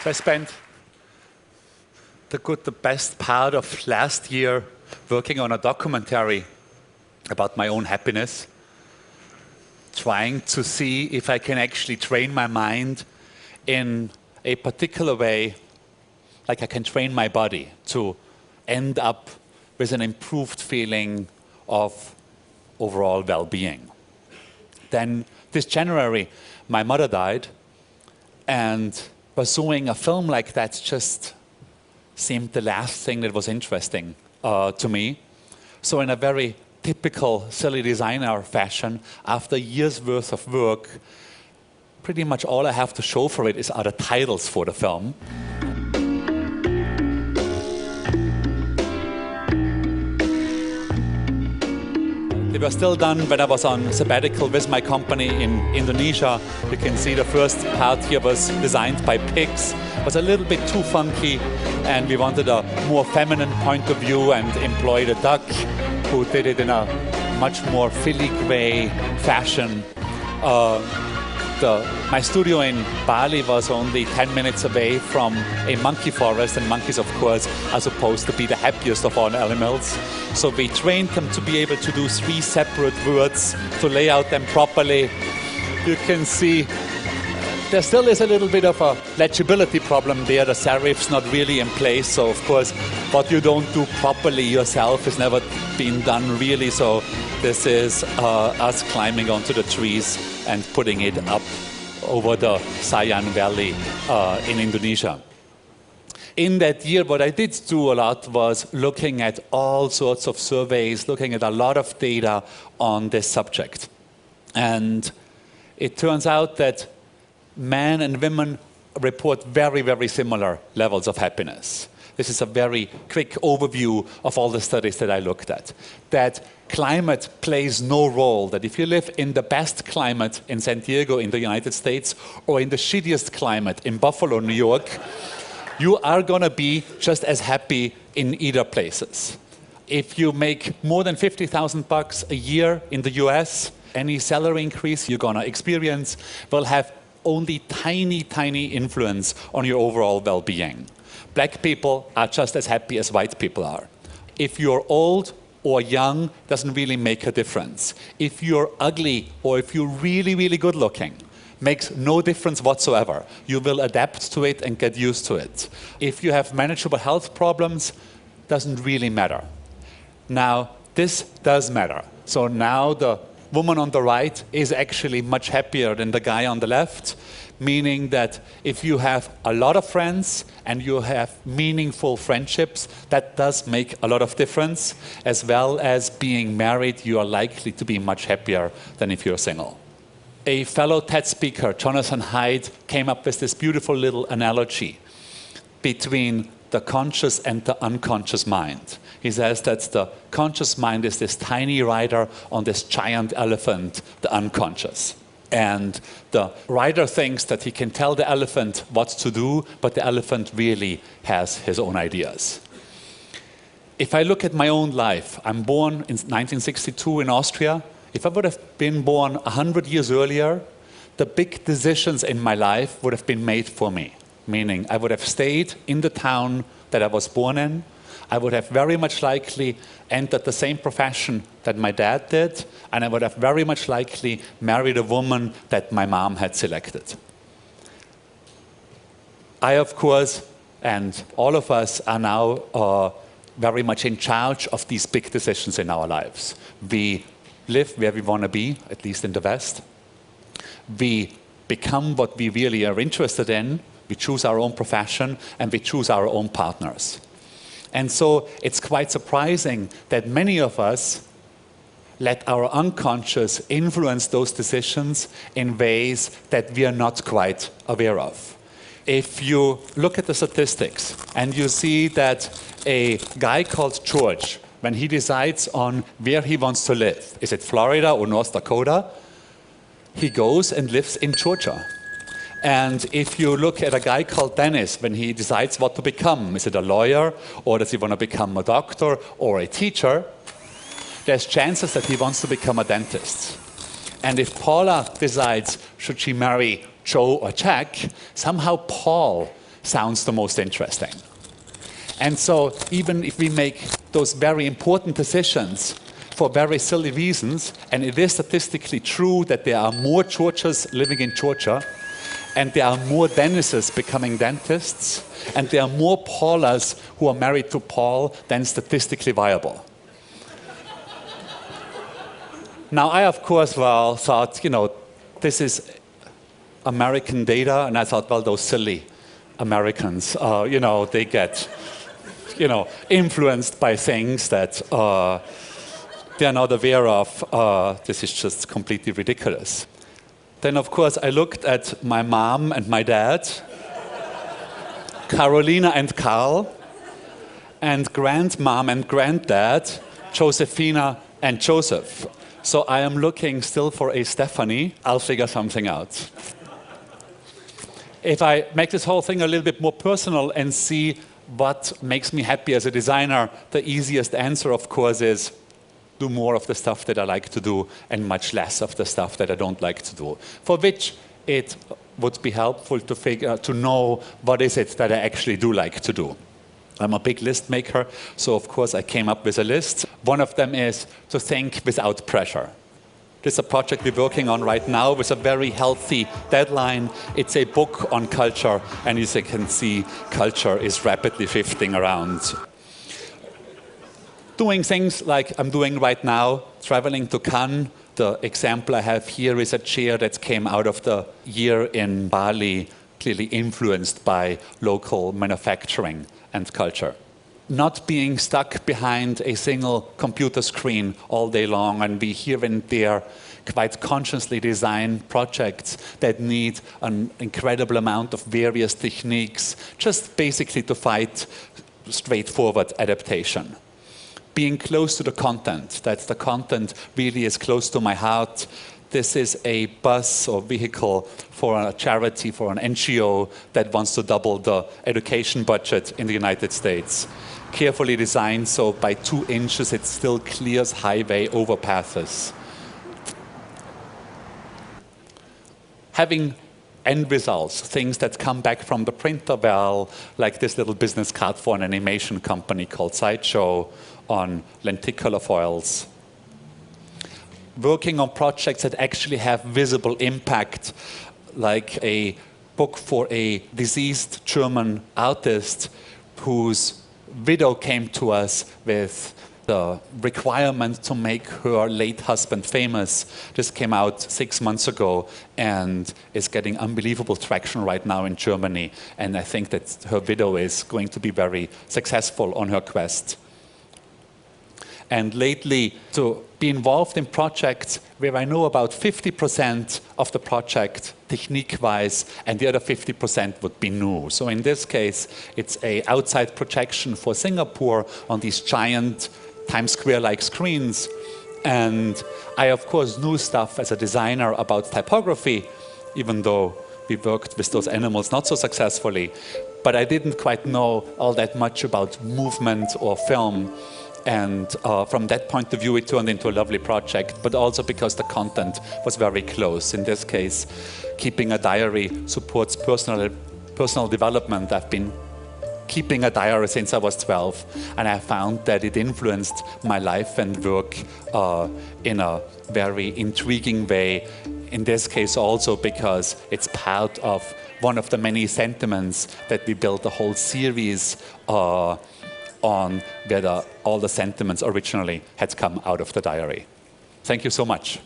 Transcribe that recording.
So I spent the best part of last year working on a documentary about my own happiness, trying to see if I can actually train my mind in a particular way, like I can train my body to end up with an improved feeling of overall well-being. Then this January, my mother died, and pursuing a film like that just seemed the last thing that was interesting to me. So in a very typical silly designer fashion, after years worth of work, pretty much all I have to show for it are the titles for the film. They were still done when I was on sabbatical with my company in Indonesia. You can see the first part here was designed by pigs. It was a little bit too funky, and we wanted a more feminine point of view and employed a duck who did it in a much more filigree fashion. My studio in Bali was only 10 minutes away from a monkey forest, and monkeys, of course, are supposed to be the happiest of all animals. So we trained them to be able to do 3 separate words, to lay out them properly. You can see there still is a little bit of a legibility problem there. The serif's not really in place, so of course what you don't do properly yourself has never been done really. So this is us climbing onto the trees and putting it up over the Sayan Valley in Indonesia. In that year, what I did do a lot was looking at all sorts of surveys, looking at a lot of data on this subject. And it turns out that men and women report very, very similar levels of happiness. This is a very quick overview of all the studies that I looked at. That climate plays no role, that if you live in the best climate in San Diego in the United States or in the shittiest climate in Buffalo, New York, you are going to be just as happy in either places. If you make more than $50,000 a year in the US, any salary increase you're going to experience will have only tiny, tiny influence on your overall well-being. Black people are just as happy as white people are. If you're old or young, doesn't really make a difference. If you're ugly or if you're really, really good looking, makes no difference whatsoever. You will adapt to it and get used to it. If you have manageable health problems, doesn't really matter. Now, this does matter. So now the woman on the right is actually much happier than the guy on the left, meaning that if you have a lot of friends and you have meaningful friendships, that does make a lot of difference. As well as being married, you are likely to be much happier than if you're single. A fellow TED speaker, Jonathan Haidt, came up with this beautiful little analogy between the conscious and the unconscious mind. He says that the conscious mind is this tiny rider on this giant elephant, the unconscious. And the rider thinks that he can tell the elephant what to do, but the elephant really has his own ideas. If I look at my own life, I'm born in 1962 in Austria. If I would have been born 100 years earlier, the big decisions in my life would have been made for me. Meaning, I would have stayed in the town that I was born in. I would have very much likely entered the same profession that my dad did, and I would have very much likely married a woman that my mom had selected. I, of course, and all of us are now very much in charge of these big decisions in our lives. We live where we want to be, at least in the West. We become what we really are interested in. We choose our own profession, and we choose our own partners. And so it's quite surprising that many of us let our unconscious influence those decisions in ways that we are not quite aware of. If you look at the statistics and you see that a guy called George, when he decides on where he wants to live, is it Florida or North Dakota, he goes and lives in Georgia. And if you look at a guy called Dennis, when he decides what to become, is it a lawyer, or does he want to become a doctor or a teacher, there's chances that he wants to become a dentist. And if Paula decides, should she marry Joe or Jack, somehow Paul sounds the most interesting. And so even if we make those very important decisions for very silly reasons, and it is statistically true that there are more Georgias living in Georgia, and there are more Dennises becoming dentists, and there are more Paulas who are married to Paul than statistically viable. Now, I, of course, thought, this is American data, and I thought, well, those silly Americans, they get, influenced by things that they're not aware of. This is just completely ridiculous. Then, of course, I looked at my mom and my dad, Carolina and Carl, and grandmom and granddad, Josephina and Joseph. So I am looking still for a Stephanie. I'll figure something out. If I make this whole thing a little bit more personal and see what makes me happy as a designer, the easiest answer, of course, is do more of the stuff that I like to do and much less of the stuff that I don't like to do. For which it would be helpful to know what is it that I actually do like to do. I'm a big list maker, so of course I came up with a list. One of them is to think without pressure. This is a project we're working on right now with a very healthy deadline. It's a book on culture, and as you can see, culture is rapidly shifting around. Doing things like I'm doing right now, traveling to Cannes. The example I have here is a chair that came out of the year in Bali, clearly influenced by local manufacturing and culture. Not being stuck behind a single computer screen all day long, and we here and there quite consciously design projects that need an incredible amount of various techniques, just basically to fight straightforward adaptation. Being close to the content, that the content really is close to my heart. This is a bus or vehicle for a charity, for an NGO that wants to double the education budget in the United States. Carefully designed, so by 2 inches it still clears highway overpasses. Having end results, things that come back from the printer well, like this little business card for an animation company called Sideshow on lenticular foils. Working on projects that actually have visible impact, like a book for a deceased German artist whose widow came to us with the requirement to make her late husband famous. This came out 6 months ago and is getting unbelievable traction right now in Germany. And I think that her widow is going to be very successful on her quest. And lately, to be involved in projects where I know about 50% of the project technique-wise, and the other 50% would be new. So in this case, it's an outside projection for Singapore on these giant Times Square-like screens. And I, of course, knew stuff as a designer about typography, even though we worked with those animals not so successfully. But I didn't quite know all that much about movement or film. And from that point of view, it turned into a lovely project, but also because the content was very close. In this case, keeping a diary supports personal development. I've been keeping a diary since I was 12, and I found that it influenced my life and work in a very intriguing way. In this case also because it's part of one of the many sentiments that we built a whole series on, where all the sentiments originally had come out of the diary. Thank you so much.